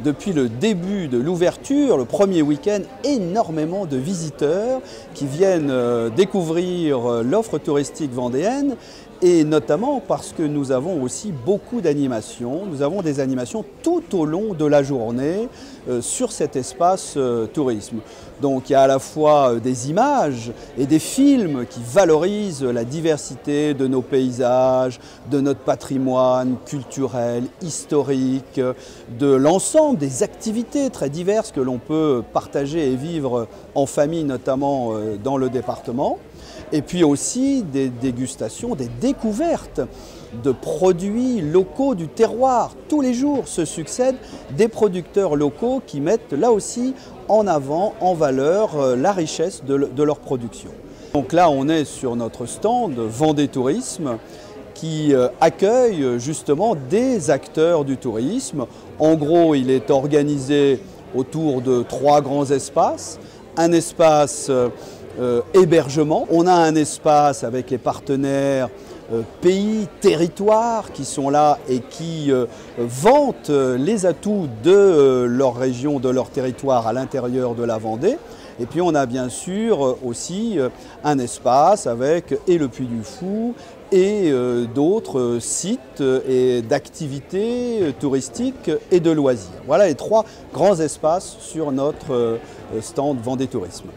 depuis le début de l'ouverture, le premier week-end, énormément de visiteurs qui viennent découvrir l'offre touristique vendéenne, et notamment parce que nous avons aussi beaucoup d'animations. Nous avons des animations tout au long de la journée sur cet espace tourisme. Donc il y a à la fois des images et des films qui valorisent la diversité de nos paysages, de notre patrimoine culturel, historique, de l'ensemble des activités très diverses que l'on peut partager et vivre en famille, notamment dans le département. Et puis aussi des dégustations, des découvertes de produits locaux du terroir. Tous les jours se succèdent des producteurs locaux qui mettent là aussi en avant, en valeur, la richesse de leur production. Donc là, on est sur notre stand Vendée Tourisme qui accueille justement des acteurs du tourisme. En gros, il est organisé autour de 3 grands espaces. Un espace hébergement. On a un espace avec les partenaires pays, territoires qui sont là et qui vantent les atouts de leur région, de leur territoire à l'intérieur de la Vendée. Et puis on a bien sûr aussi un espace avec et le Puy du Fou et d'autres sites et d'activités touristiques et de loisirs. Voilà les 3 grands espaces sur notre stand Vendée Tourisme.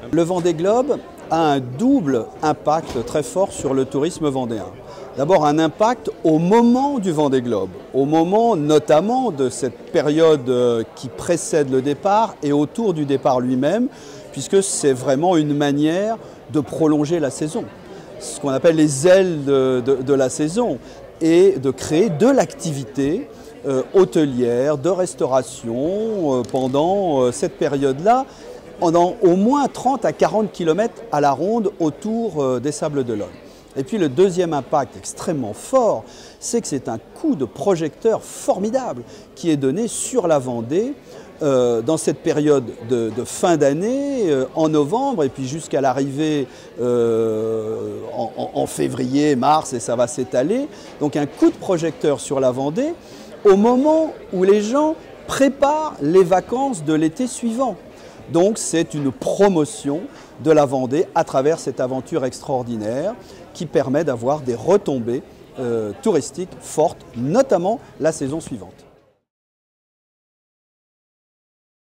Le Vendée Globe a un double impact très fort sur le tourisme vendéen. D'abord un impact au moment du Vendée Globe, au moment notamment de cette période qui précède le départ et autour du départ lui-même, puisque c'est vraiment une manière de prolonger la saison, ce qu'on appelle les ailes de la saison, et de créer de l'activité hôtelière, de restauration pendant cette période-là, pendant au moins 30 à 40 km à la ronde autour des Sables d'Olonne. Et puis le deuxième impact extrêmement fort, c'est que c'est un coup de projecteur formidable qui est donné sur la Vendée dans cette période de fin d'année, en novembre, et puis jusqu'à l'arrivée en février, mars, et ça va s'étaler. Donc un coup de projecteur sur la Vendée au moment où les gens préparent les vacances de l'été suivant. Donc c'est une promotion de la Vendée à travers cette aventure extraordinaire qui permet d'avoir des retombées touristiques fortes, notamment la saison suivante.